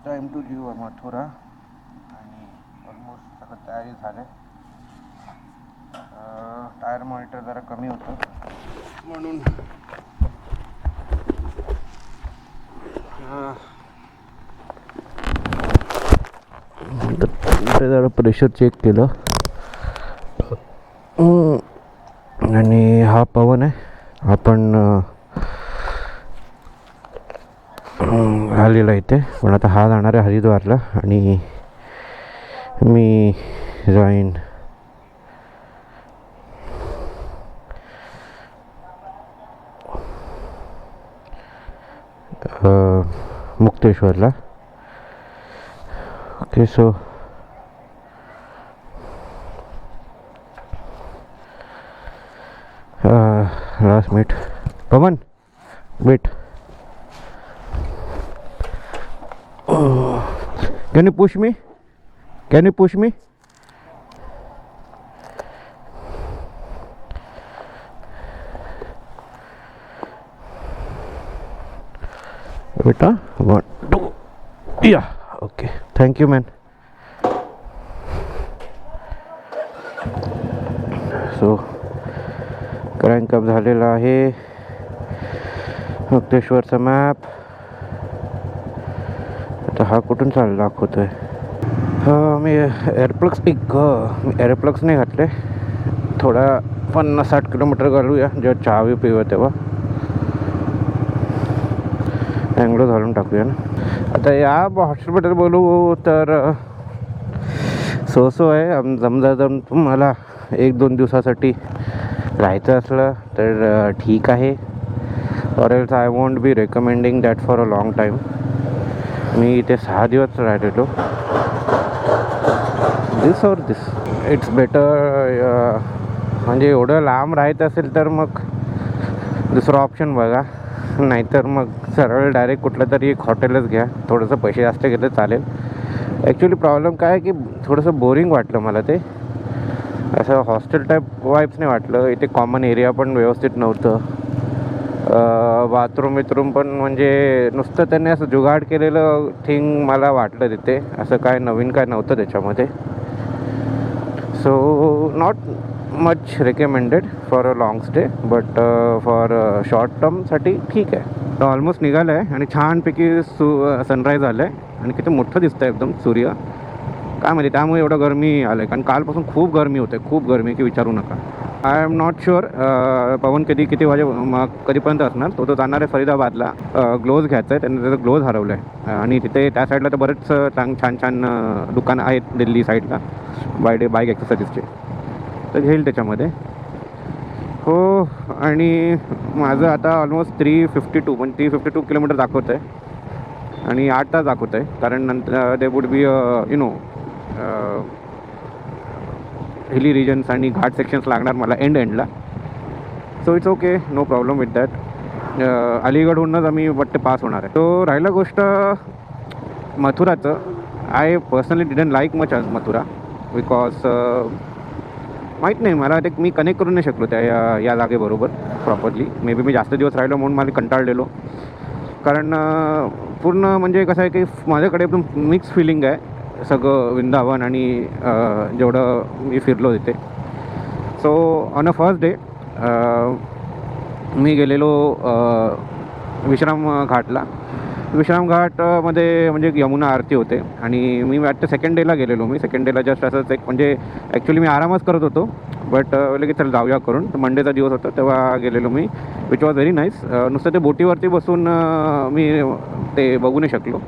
Time to leave Mathura आणि almost सगळं तयारी झाले. टायर मॉनिटर जरा कमी होतं म्हणून जरा प्रेशर चेक केलं आणि हा पवन आहे. आपण आलेला इथे, पण आता हा जाणार आहे हरिद्वारला आणि मी जाईन मुक्तेश्वरला. Okay, so last meet Pavan wait. Can you push me? Can you push me? Beta, 1, 2, yeah, okay. Thank you, man. So, crank up झालेला आहे. मुक्तेश्वरचा मॅप. आता हा कुठून चालला दाखवतोय. मी एअरप्लग्स नाही घातले. थोडा 50-60 किलोमीटर घालूया, जेव्हा चहा बी पिऊया तेव्हा अँग्लो घालून टाकूया ना. आता या हॉस्पिटल बोलू तर सो आहे. समजा जर तुम्हाला 1-2 दिवसासाठी राहायचं असलं तर ठीक आहे. Or else I won't be recommending that for a long time. मी इथे 6 दिवस राहिलेलो. This it's better. म्हणजे एवढं लांब राहायचं असेल तर मग दुसरं ऑप्शन बघा, नाहीतर मग सरळ डायरेक्ट कुठलं तरी एक हॉटेलच घ्या. थोडंसं पैसे जास्त घेतलं चालेल. ॲक्च्युली प्रॉब्लेम काय आहे की थोडंसं बोरिंग वाटलं मला ते. असं हॉस्टेल टाईप वाईब्स नाही वाटलं. इथे कॉमन एरिया पण व्यवस्थित नव्हतं. बाथरूम पण म्हणजे नुसतं त्यांनी असं जुगाड केलेलं थिंग मला वाटलं तिथे. असं काय नवीन काय नव्हतं त्याच्यामध्ये. So not much recommended for a long stay, but for short टर्मसाठी ठीक आहे. ऑलमोस्ट निघालं आहे आणि छानपैकी सनराईज आलं आहे आणि किती मोठं दिसतं आहे एकदम सूर्य. काय माहिती त्यामुळे एवढं गरमी आलं आहे, कारण कालपासून खूप गरमी होते, खूप गरमी की विचारू नका. आय एम नॉट शुअर पवन किती वाजे कधीपर्यंत असणार. तो जाणार आहे फरीदाबादला. ग्लोव्ज घ्यायचं आहे, त्यांनी त्याचं ग्लोव्ज हरवलं आहे आणि तिथे त्या साईडला तर बरेच छान दुकानं आहेत दिल्ली साईडला बाईक एक्सरसाइजचे, तर घेईल त्याच्यामध्ये. हो, आणि माझं आता ऑलमोस्ट 352 किलोमीटर दाखवतं आहे आणि 8 तास दाखवतं आहे, कारण नंतर दे वुड बी हिली रिजन्स आणि घाट सेक्शन्स लागणार मला एंडला. So it's okay, no problem with that. अलीगडहूनच आम्ही वाटते पास होणार आहे. तो राहिला गोष्ट मथुराचं. I personally didn't like much आज मथुरा, बिकॉज माहीत नाही मला ते मी कनेक्ट करू नाही शकलो त्या या जागेबरोबर प्रॉपरली. मे बी मी जास्त दिवस राहिलो म्हणून मला कंटाळलेलो. कारण पूर्ण म्हणजे कसं आहे की माझ्याकडे एकदम मिक्स फिलिंग आहे सगळं वृंदावन आणि जेवढं मी फिरलो तिथे. So on a first day मी गेलेलो विश्राम घाटला. विश्राम घाटमध्ये म्हणजे यमुना आरती होते आणि मी वाटतं सेकंड डेला गेलेलो. मी सेकंड डेला जस्ट असंच एक म्हणजे ॲक्च्युली मी आरामच करत होतो, बट लगेच चल जाऊया करून. तर मंडेचा दिवस होता तेव्हा गेलेलो मी, विच वॉज व्हेरी नाईस. नुसतं ते बोटीवरती बसून मी ते बघू नाही शकलो.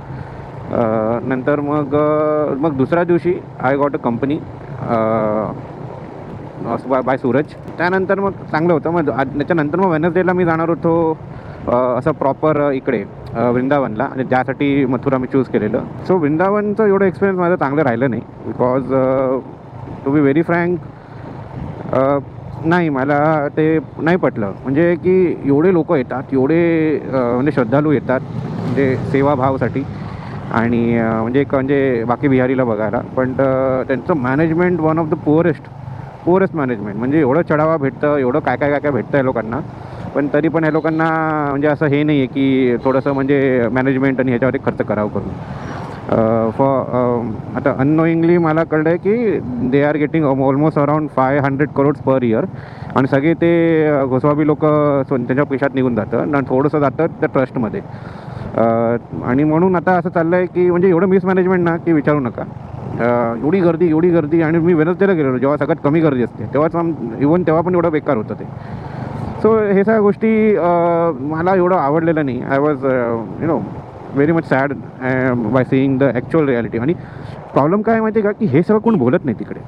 नंतर मग दुसऱ्या दिवशी I got a company by Suraj. त्यानंतर मग चांगलं होतं. मग त्याच्यानंतर मग वेनसडेला मी जाणार होतो असं प्रॉपर इकडे वृंदावनला, आणि ज्यासाठी मथुरा मी चूज केलेलं. सो वृंदावनचं एवढं एक्सपिरियन्स माझं चांगलं राहिलं नाही, because to be very frank नाही मला ते नाही पटलं. म्हणजे की एवढे लोक येतात, एवढे म्हणजे श्रद्धाळू येतात म्हणजे सेवाभावासाठी आणि म्हणजे बाकी बिहारीला बघायला, पण त्यांचं management one of the poorest management. म्हणजे एवढं चढावा भेटतं, एवढं काय भेटतं या लोकांना, पण तरी पण या लोकांना म्हणजे असं हे नाही आहे की थोडंसं म्हणजे मॅनेजमेंट आणि ह्याच्यावरती खर्च करावं करून. आता अननोईंगली मला कळलं आहे की they are getting almost around 500 crores per year, आणि सगळे ते गोस्वामी लोक त्यांच्या पैशात निघून जातं आणि थोडंसं जातं त्या ट्रस्टमध्ये. आणि म्हणून आता असं चाललं आहे की म्हणजे एवढं मिसमॅनेजमेंट ना की विचारू नका. एवढी गर्दी, आणि मी वेनसडेला गेलेलो जेव्हा सगळ्यात कमी गर्दी असते, तेव्हाच इव्हन तेव्हा पण एवढं बेकार होतं ते. सो हे सगळ्या गोष्टी मला एवढं आवडलेलं नाही. I was very much sad by seeing the actual reality. आणि प्रॉब्लेम काय माहिती आहे का, की हे सगळं कोण बोलत नाही तिकडे.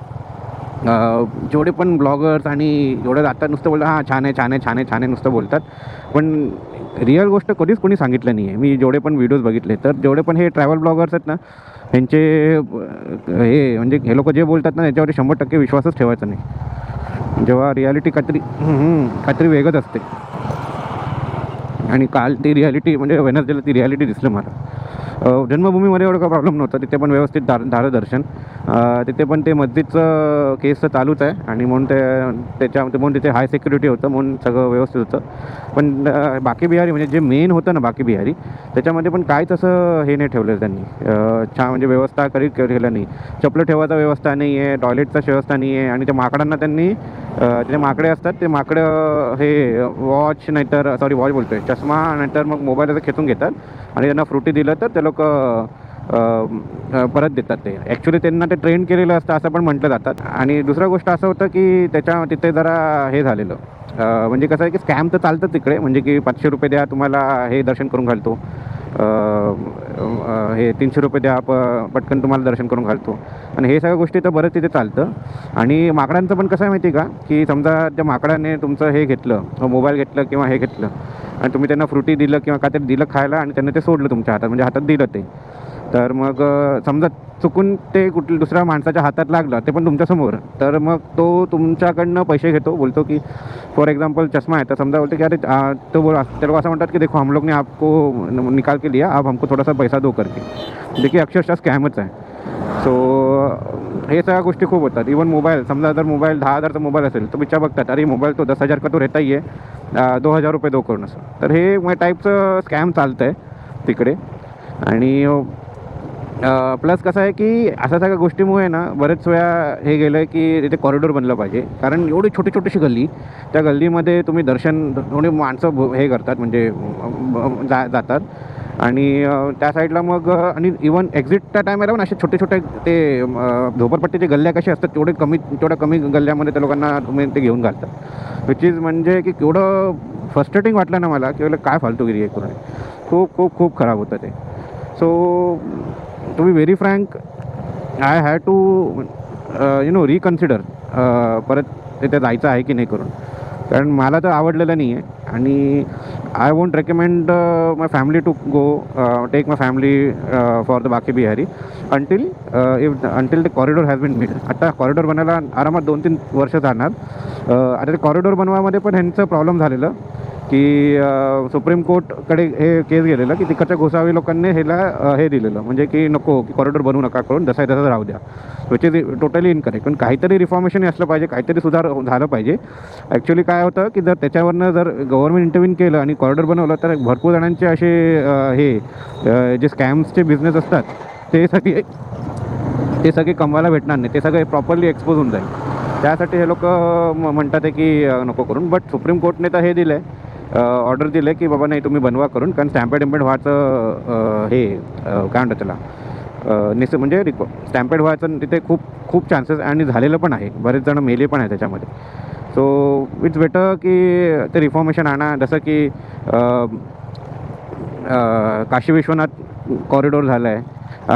जेवढे पण ब्लॉगर्स आणि एवढं जातात नुसतं बोलतात हां छान आहे छान आहे छान आहे छान आहे नुसतं बोलतात, पण रिअल गोष्ट कधीच कोणी सांगितलं नाही आहे. मी जेवढे पण व्हिडिओज बघितले, तर जेवढे पण हे ट्रॅव्हल ब्लॉगर्स आहेत ना, ह्यांचे हे म्हणजे हे लोक जे बोलतात ना त्याच्यावर 100% विश्वासच ठेवायचा नाही, जेव्हा रियालिटी काहीतरी वेगळंच असते. आणि काल ती रियालिटी म्हणजे वेनसडेला ती रियालिटी दिसलं मला. जन्मभूमीमध्ये एवढं का प्रॉब्लेम नव्हता, तिथे पण व्यवस्थित झालं दर्शन. तिथे पण ते मस्जिदचं केस तर चालूच आहे, आणि म्हणून म्हणून तिथे हाय सिक्युरिटी होतं, म्हणून सगळं व्यवस्थित होतं. पण बाकी बिहारी म्हणजे जे मेन होतं ना बाकी बिहारी, त्याच्यामध्ये पण काहीच असं हे नाही ठेवलं त्यांनी, छान म्हणजे व्यवस्था केलं नाही. चपलं ठेवायचा व्यवस्था नाही आहे, टॉयलेटचा व्यवस्था नाही आहे. आणि त्या माकडांना त्यांनी ते माकडे असतात, ते माकडं हे वॉच नाहीतर वॉच बोलतो आहे चष्मा नाहीतर मग मोबाईल असं खेचून घेतात, आणि त्यांना फ्रुटी दिलं तर ते लोक परत देतात. ते ॲक्च्युली त्यांना ते ट्रेन केलेलं असतं असं पण म्हटलं जातात. आणि दुसरं गोष्ट असं होतं की तिथे जरा हे झालेलं, म्हणजे कसं आहे की स्कॅम तर चालतं तिकडे, म्हणजे की 500 रुपये द्या तुम्हाला हे दर्शन करून घालतो, हे 300 रुपये द्या पटकन तुम्हाला दर्शन करून घालतो. आणि हे सगळ्या गोष्टी तर बरंच तिथे चालतं. आणि माकडांचं पण कसं आहे माहिती का, की समजा त्या माकडाने तुमचं हे घेतलं, मोबाईल घेतलं किंवा हे घेतलं, आणि तुम्ही त्यांना फ्रुटी दिलं किंवा काहीतरी दिलं खायला, आणि त्यांनी ते सोडलं तुमच्या हातात, म्हणजे हातात दिलं ते, तर मग समजा चुकून ते दुसऱ्या माणसाच्या हातात लागलं, ते पण तुमच्यासमोर, तर मग तो तुमच्याकडनं पैसे घेतो. बोलतो की फॉर एक्झाम्पल चष्मा आहे, तर समजा बोलतो की अरे ते लोक असं म्हणतात की देखो हम लोग ने आपको निकाल के लिया, आप हमको थोडासा पैसा दो करके, जे की अक्षरशः स्कॅमच आहे. सो हे सगळ्या गोष्टी खूप होतात. इवन मोबाईल, समजा जर मोबाईल 10,000चा मोबाईल असेल तर विचार बघतात, अरे मोबाईल तो 10,000 का तो रहता ही आहे, 2,000 रुपये दो करून असं. तर हे मग टाईपचं स्कॅम चालतं आहे तिकडे. आणि प्लस कसं आहे की अशा सगळ्या गोष्टीमुळे ना बरेच वेळा हे गेलं आहे की तिथे कॉरिडॉर बनलं पाहिजे, कारण एवढी छोटीशी गल्ली, त्या गल्लीमध्ये तुम्ही दर्शन थोडी माणसं हे करतात, म्हणजे जातात. आणि त्या साईडला मग आणि इवन एक्झिटच्या टायमाला पण असे छोटे ते झोपडपट्टीचे गल्ल्या कसे असतात, तेवढ्या कमी गल्ल्यामध्ये त्या लोकांना तुम्ही ते घेऊन घालतात, विच इज म्हणजे की केवढं फ्रस्ट्रेटिंग वाटलं ना मला, की काय फालतूगिरी आहे करून. खूप खूप खूप खराब होतं ते. So to be very frank, I had to reconsider परत तिथे जायचं आहे की नाही करून, कारण मला तर आवडलेलं नाही आहे. आणि I won't recommend my family to go take my family for the Banke Bihari until the corridor has been made. आता कॉरिडॉर बनायला आरामात 2-3 वर्ष जाणार. आता ते कॉरिडॉर बनवामध्ये पण ह्यांचं प्रॉब्लेम झालेलं की सुप्रीम कोर्टकडे हे केस गेलेलं की तिकडच्या गोसावी लोकांनी हे दिलेलं, म्हणजे की नको की कॉरिडॉर बनवू नका करून, जसा आहे तसं राहू द्या, विच इज टोटली इनकरेक्ट. पण काहीतरी रिफॉर्मेशन असलं पाहिजे, काहीतरी सुधार झालं पाहिजे. ॲक्च्युली काय होतं की जर त्याच्यावरनं जर गव्हर्नमेंट इंटरव्हीन केलं आणि कॉरिडॉर बनवलं, तर भरपूर जणांचे असे जे स्कॅम्सचे बिझनेस असतात ते सगळे कमवायला भेटणार नाही, ते सगळे प्रॉपरली एक्सपोज होऊन जाईल. त्यासाठी हे लोक म्हणतात आहे की नको करून. बट सुप्रीम कोर्टने तर हे दिलं आहे, ऑर्डर दिलं की बाबा नाही तुम्ही बनवा करून, कारण स्टॅम्पेड व्हायचं काय म्हणतात त्याला म्हणजे स्टॅम्पेड व्हायचं तिथे खूप चान्सेस, आणि झालेलं पण आहे, बरेच जण मेले पण आहे त्याच्यामध्ये. सो इट्स बेटर की ते रिफॉर्मेशन आणा, जसं की काशी विश्वनाथ कॉरिडॉर झालं आहे,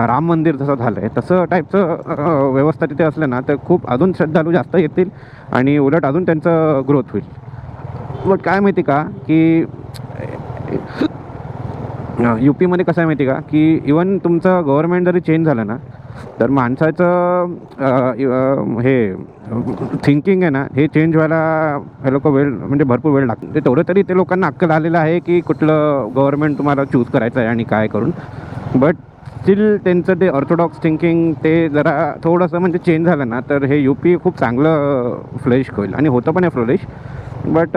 राम मंदिर जसं झालं आहे, तसं टाईपचं व्यवस्था तिथे असलं ना तर खूप अजून श्रद्धाळू जास्त येतील, आणि उलट अजून त्यांचं ग्रोथ होईल. बट काय माहिती का की यू पीमध्ये कसं आहे माहिती का, की इवन तुमचं गव्हर्नमेंट जरी चेंज झालं ना, तर माणसाचं हे थिंकिंग आहे ना, हे चेंज व्हायला हे लोक म्हणजे भरपूर वेळ लागतो. ते तेवढं तरी ते लोकांना अक्कल आलेलं आहे की कुठलं गव्हर्नमेंट तुम्हाला चूज करायचं आहे आणि काय करून. बट स्टील त्यांचं ते ऑर्थोडॉक्स थिंकिंग ते जरा थोडंसं म्हणजे चेंज झालं ना, तर हे यू पी खूप चांगलं फ्लरिश होईल, आणि होतं पण आहे फ्लरिश. बट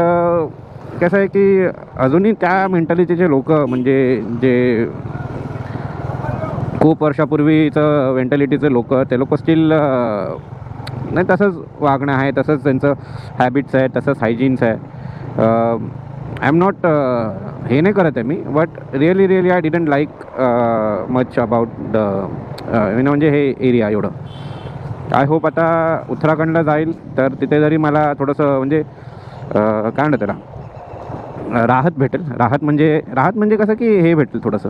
कसं आहे की अजूनही त्या मेंटॅलिटीचे लोक, म्हणजे जे खूप वर्षापूर्वीचं मेंटॅलिटीचे लोक ते लोक स्टील नाही तसंच वागणं आहे, तसंच त्यांचं हॅबिट्स आहे, तसंच हायजीन्स आहे. आय एम नॉट हे नाही करत आहे मी, but really I didn't like much about the म्हणजे हे एरिया एवढं. आय होप आता उत्तराखंडला जाईल तर तिथे जरी मला थोडंसं म्हणजे काय म्हणतात त्याला राहत भेटेल. राहत म्हणजे कसं की हे भेटेल थोडंसं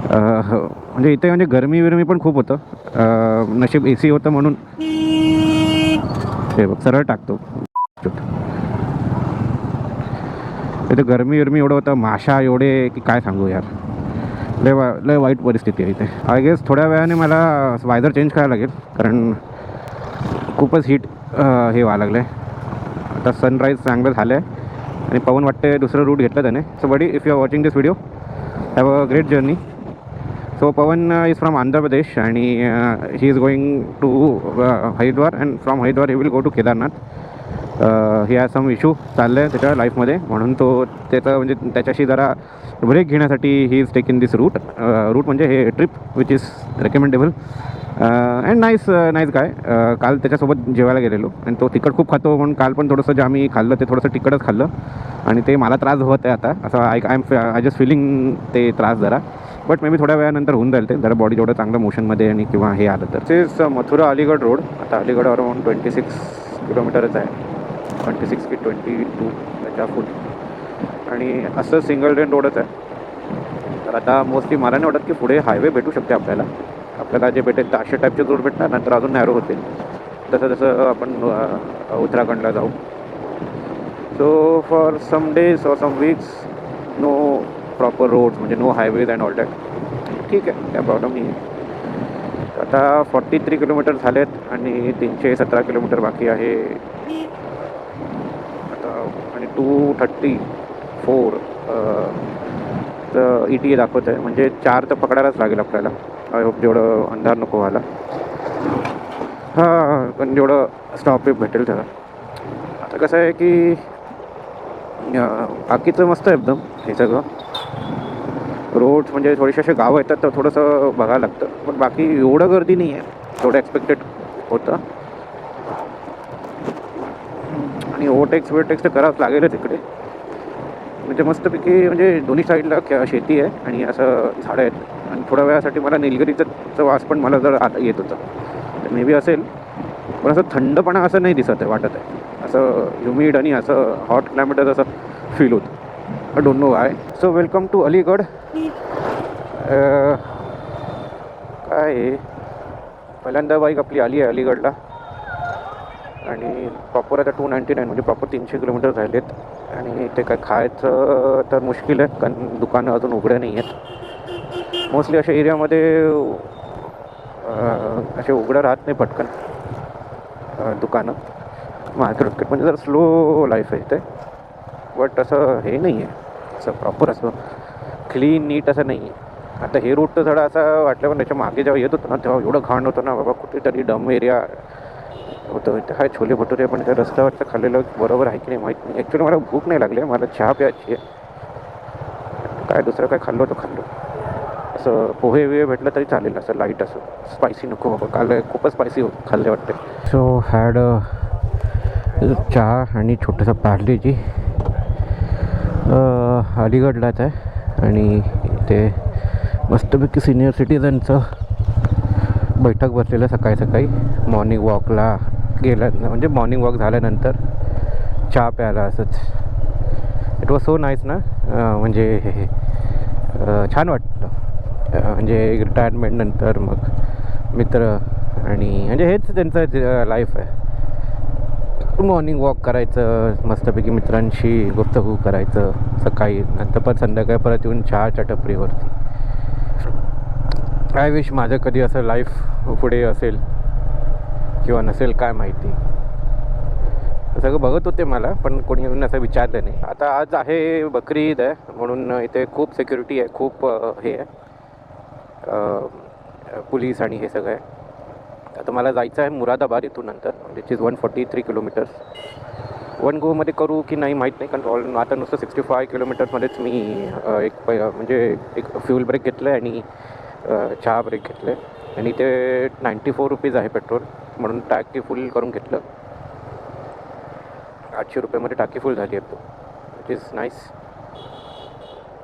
म्हणजे इथे म्हणजे गरमी पण खूप होतं. नशीब AC होतं म्हणून हे बघ सरळ टाकतो. इथे गरमी एवढं होतं, माशा एवढे की काय सांगू यार. लय वाईट परिस्थिती आहे इथे. आय गेस थोड्या वेळाने मला वायझर चेंज करायला लागेल, कारण खूपच हीट हे व्हायला लागलं आहे. आता सनराईज चांगलं झालं आहे आणि पवन वाटते दुसरं रूट घेतलं त्याने. So buddy, if you are watching this video, have a great journey. So Pavan is from Andhra Pradesh आणि he is going to Haridwar, and from Haridwar he will go to Kedarnath. He has some issue चाललं आहे त्याच्या लाईफमध्ये, म्हणून तो त्याचं म्हणजे त्याच्याशी जरा ब्रेक घेण्यासाठी he is taking this route म्हणजे हे trip which is recommendable and nice काय. काल त्याच्यासोबत जेवायला गेलेलो आणि तो तिखट खूप खातो, म्हणून काल पण थोडंसं जे आम्ही खाल्लं ते थोडंसं तिखटच खाल्लं आणि ते मला त्रास होत आहे आता. असं आय जस्ट फिलिंग ते त्रास जरा, बट मे बी थोड्या वेळानंतर होऊन जाईल ते, जरा बॉडी जेवढं चांगलं मोशनमध्ये आणि किंवा हे आलं तर. तेच मथुरा अलीगड रोड. आता अलीगड अराउंड 26 किलोमीटरच आहे, 26 की 22 त्याच्या फूट, आणि असं सिंगल लेन रोडच आहे. तर आता मोस्टली मला नाही वाटत की पुढे हायवे भेटू शकते आपल्याला जे भेटेल तर अशा टाईपचे रोड भेटणार, नंतर अजून नॅरो होतील जसं आपण उत्तराखंडला जाऊ. सो फॉर सम डेज और some weeks no proper roads, म्हणजे no highways and all that. ठीक आहे, काय प्रॉब्लेम नाही आहे. आता 43 किलोमीटर झालेत आणि 317 किलोमीटर बाकी आहे आता, आणि 234 तर ETA दाखवत आहे, म्हणजे 4 तर पकडायलाच लागेल आपल्याला. आय होप जेवढं अंधार नको व्हायला. हां, पण जेवढं स्टॉप भेटेल त्याला. आता कसं आहे की बाकीचं मस्त आहे एकदम हे सगळं. रोड्स म्हणजे थोडेसे असे गावं येतात तर थोडंसं बघायला लागतं, पण बाकी एवढं गर्दी नाही आहे, थोडं एक्सपेक्टेड होतं. आणि ओव्हरटेक्स तर करावंच लागेलच इकडे, म्हणजे मस्तपैकी म्हणजे दोन्ही साईडला शेती आहे आणि असं झाडं आहेत. आणि थोड्या वेळासाठी मला निलगिरीचं वास पण मला जर आता येत होतं, तर मे बी असेल, पण असं थंडपणा असं नाही दिसत आहे, वाटत आहे. असं ह्युमिड आणि असं हॉट क्लायमेटच असं फील होतं. I don't know why. So welcome to Aligarh. काय पहिल्यांदा बाईक आपली आली आहे अलीगडला, आणि प्रॉपर आता 299 म्हणजे प्रॉपर 300 किलोमीटर राहिलेत. आणि ते काय खायचं तर मुश्किल आहे, कारण दुकानं अजून उघडे नाही आहेत. मोस्टली अशा एरियामध्ये असे उघडं राहत नाही पटकन दुकानं. मार्केट म्हणजे जर स्लो लाईफ आहे इथे, बट असं हे नाही आहे असं प्रॉपर असं क्लीन नीट असं नाही आहे. आता हे रूट तर थोडा असं वाटलं, पण त्याच्या मागे जेव्हा येत होतं ना तेव्हा एवढं घाण होतं ना बाबा, कुठेतरी डम एरिया होतं. इथे काय छोले भटुरे, पण त्या रस्त्यावरचं खाल्लेलं बरोबर आहे की नाही माहीत नाही. ॲक्च्युली मला भूक नाही लागली, मला चहा प्यायची आहे. काय दुसरं काय खाल्लं असं पोहे वेळ भेटलं तरी चालेल, असं लाईट असं स्पायसी नको बाबा. काल खूपच स्पायसी खाल्ले वाटते. सो हॅड चहा आणि छोटंसं पार्लेजी. अलीगडलाच आहे आणि इथे मस्तपैकी सिनियर सिटीजनचं बैठक बसलेलं सकाळी मॉर्निंग वॉकला गेल्या, म्हणजे मॉर्निंग वॉक झाल्यानंतर चहा प्यायला असंच. इट वॉज सो नाईस ना, म्हणजे छान वाटलं. म्हणजे रिटायरमेंट नंतर मग मित्र, आणि म्हणजे हेच त्यांचं लाईफ आहे. मॉर्निंग वॉक करायचं, मस्तपैकी मित्रांशी गुफ्तगू करायचं सकाळी, नंतर पण संध्याकाळी परत येऊन चहाच्या टपरीवरती. आय विश माझं कधी असं लाईफ पुढे असेल किंवा नसेल काय माहिती. सगळं बघत होते मला, पण कोणी येऊन असं विचारलं नाही. आता आज आहे बकरी ईद आहे, म्हणून इथे खूप सिक्युरिटी आहे, खूप हे आहे पोलीस आणि हे सगळं आहे. आता मला जायचं आहे मुरादाबाद इथून नंतर, विच इज 143 किलोमीटर्स. वन गोमध्ये करू की नाही माहीत नाही, कारण आता नुसतं 65 किलोमीटर्समध्येच मी म्हणजे एक फ्युल ब्रेक घेतलं आहे आणि चहा ब्रेक घेतले आणि ते 94 रुपीज आहे पेट्रोल, म्हणून टाकी फुल करून घेतलं. 800 रुपयामध्ये टाकी फुल झाली आहे, विच इज नाईस.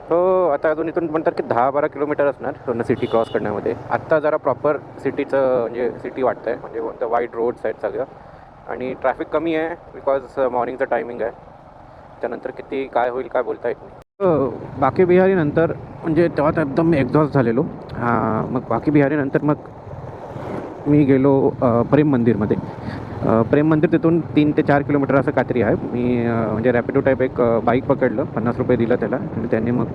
हो, आता अजून इथून म्हणतात की 10-12 किलोमीटर असणार पूर्ण सिटी क्रॉस करण्यामध्ये. आत्ता जरा प्रॉपर सिटीचं म्हणजे सिटी वाटतं आहे, म्हणजे वाईड रोड्स आहेत सगळं आणि ट्रॅफिक कमी आहे बिकॉज मॉर्निंगचं टायमिंग आहे. त्यानंतर किती काय होईल काय बोलता येत नाही. बाकी बिहारीनंतर म्हणजे तेव्हा तर एकदम मी एक्झॉस्ट झालेलो. मग बाकी बिहारीनंतर मग मी गेलो प्रेम मंदिरमध्ये. प्रेम मंदिर तिथून 3 ते 4 किलोमीटर असं काहीतरी आहे. मी म्हणजे रॅपिडो टाईप एक बाईक पकडलं, 50 रुपये दिलं त्याला आणि त्याने मग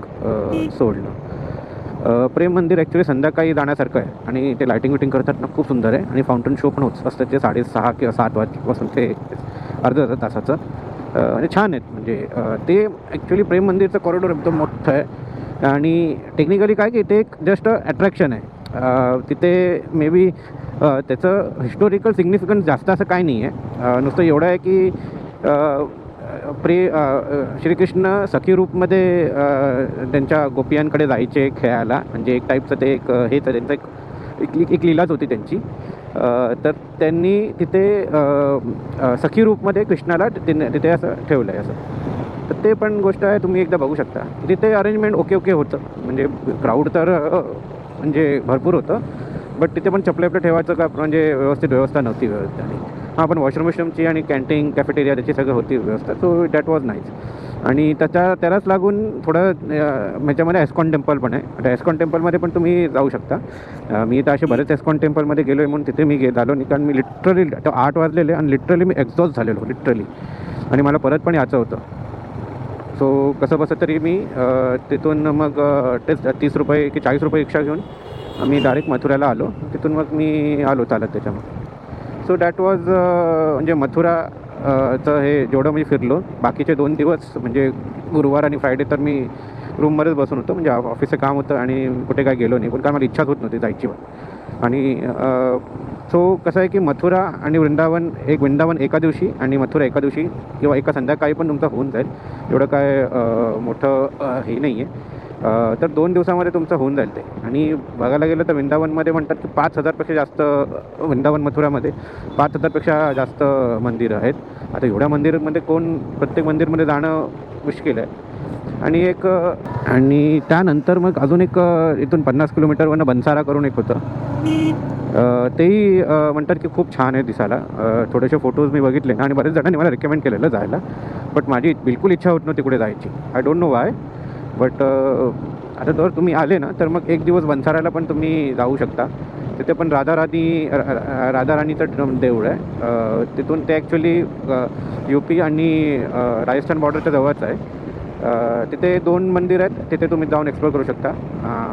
सोडलं. प्रेम मंदिर ॲक्च्युली संध्याकाळी जाण्यासारखं आहे आणि ते लायटिंग विटिंग करतात ना, खूप सुंदर आहे आणि फाउंटन शो पण होत असतं ते 6:30 किंवा 7 वाजल्यापासून ते अर्ध्या तासाचं. आणि छान आहेत म्हणजे ते ॲक्च्युली प्रेम मंदिरचं कॉरिडॉर एकदम मोठं आहे आणि टेक्निकली काय की ते एक जस्ट अट्रॅक्शन आहे. तिथे मे बी त्याचं हिस्टोरिकल सिग्निफिकन्स जास्त असं काही नाही आहे. नुसतं एवढं आहे की श्रीकृष्ण सखी रूपमध्ये त्यांच्या गोपियांकडे जायचे खेळायला, म्हणजे एक टाईपचं ते एक हेच त्यांचं एक लीलाच होती त्यांची. तर त्यांनी तिथे सखी रूपमध्ये कृष्णाला तिथे असं ठेवलं आहे असं. तर ते पण गोष्ट आहे, तुम्ही एकदा बघू शकता. तिथे अरेंजमेंट ओके होतं, म्हणजे क्राऊड तर म्हणजे भरपूर होतं, बट तिथे पण चपले ठेवायचं का म्हणजे व्यवस्था नव्हती आणि हां, पण वॉशरूमची आणि कॅन्टीन कॅफेटेरिया त्याची सगळं होती व्यवस्था. So that was nice. आणि त्यालाच लागून थोडं ह्याच्यामध्ये एस्कॉन टेम्पल पण आहे. आता एस्कॉन टेम्पलमध्ये पण तुम्ही जाऊ शकता. मी तर असे बरेच एस्कॉन टेम्पलमध्ये गेलो आहे म्हणून तिथे मी झालो नाही, कारण मी लिटरली 8 वाजलेले आणि लिटरली मी एक्झॉस्ट झालेलो लिटरली, आणि मला परत पण यायचं होतं. सो कसं बसं तरी मी तिथून मग तेच 30 रुपये की 40 रुपये रिक्षा घेऊन मी डायरेक्ट मथुराला आलो. तिथून मग मी आलो चालत त्याच्यामध्ये. सो दॅट वॉज म्हणजे मथुरा चं हे जेवढं मी फिरलो. बाकीचे 2 दिवस म्हणजे गुरुवार आणि फ्रायडे तर मी रूममध्येच बसून होतो, म्हणजे ऑफिसचं काम होतं आणि कुठे काय गेलो नाही, पण काय मला इच्छाच होत नव्हती जायची पण. आणि सो कसं आहे की मथुरा आणि वृंदावन एका दिवशी आणि मथुरा एका दिवशी किंवा एका संध्याकाळी पण तुमचं होऊन जाईल. एवढं काय मोठं हे नाही आहे. तर 2 दिवसामध्ये तुमचं होऊन जाईल ते. आणि बघायला गेलं तर वृंदावनमध्ये म्हणतात की 5,000पेक्षा जास्त वृंदावन मथुरामध्ये 5,000पेक्षा जास्त मंदिरं आहेत. आता एवढ्या मंदिरामध्ये प्रत्येक मंदिरमध्ये जाणं मुश्किल आहे. आणि त्यानंतर मग अजून एक इथून 50 किलोमीटरवरनं बन्सारा करून एक होतं. तेही म्हणतात की खूप छान आहे दिसायला. थोडेसे फोटोज मी बघितले आणि बरेच जणांनी मला रिकमेंड केलेलं जायला, बट माझी बिलकुल इच्छा होत नव्हती तिकडे जायची. I don't know Y. But आता जर तुम्ही आले ना तर मग एक दिवस बन्साराला पण तुम्ही जाऊ शकता. तिथे पण राधाराणीचं देऊळ आहे. तिथून ते ॲक्च्युली UP आणि राजस्थान बॉर्डरच्या जवळच आहे. तिथे 2 मंदिर आहेत, तिथे तुम्ही जाऊन एक्सप्लोर करू शकता.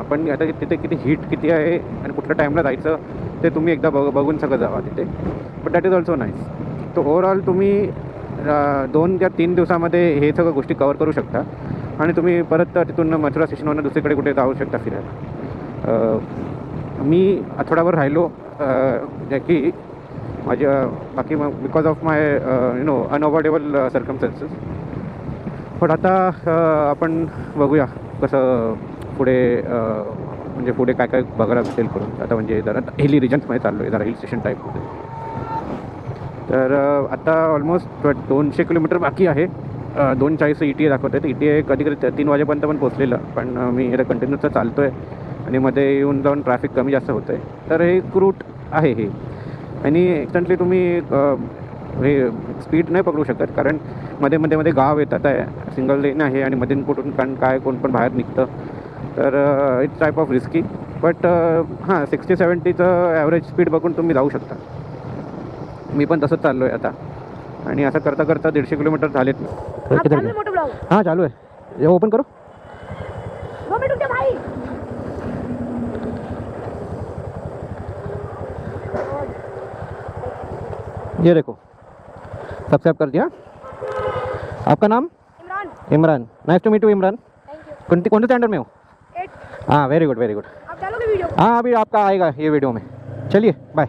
पण आता तिथे किती आहे आणि कुठल्या टाईमला जायचं ते तुम्ही एकदा बघून सगळं जावा तिथे. But that is also nice. तर ओव्हरऑल तुम्ही 2 त्या 3 दिवसामध्ये हे सगळं गोष्टी कवर करू शकता आणि तुम्ही परत तिथून मथुरा स्टेशनवरून दुसरीकडे कुठे जाऊ शकता फिरायला. मी आठवडाभर राहिलो, जे की माझ्या बाकी मग because of my unavoidable circumstances. पण आता आपण बघूया कसं पुढे म्हणजे पुढे काय काय बघायला भेटेल करून. आता म्हणजे जरा हिली रिजन्समध्ये चाललो आहे, जरा हिल स्टेशन टाईपमध्ये. तर आता ऑलमोस्ट 200 किलोमीटर बाकी आहे. 2:40 ETA दाखवत आहे. ETA कधी 3 वाजेपर्यंत पण पोचलेलं, पण मी आता कंटिन्यूचं चालतो आहे आणि मध्ये येऊन जाऊन ट्रॅफिक कमी जास्त होतं आहे. तर हे एक रूट आहे हे, आणि इन्स्टंटली तुम्ही हे स्पीड नाही पकडू शकत, कारण मध्ये गाव येतात आहे, सिंगल लेन आहे आणि मधून कुठून कोण पण बाहेर निघतं. तर it's type of risky. But हां, 60-70चं ॲव्हरेज स्पीड बघून तुम्ही जाऊ शकता. मी पण तसंच चाललो आहे आता, आणि असं करता 150 किलोमीटर झालेत. हां, चालू आहे. हे ओपन करो. ये देखो, सब्सक्राइब कर दिया. आपका नाम? Imran. Nice to meet you Imran. कौन स्टैंडर्ड में हो? 8. हाँ, वेरी गुड. आप डालोगे वीडियो? हाँ, अभी आपका आएगा ये वीडियो में. चलिए, बाय.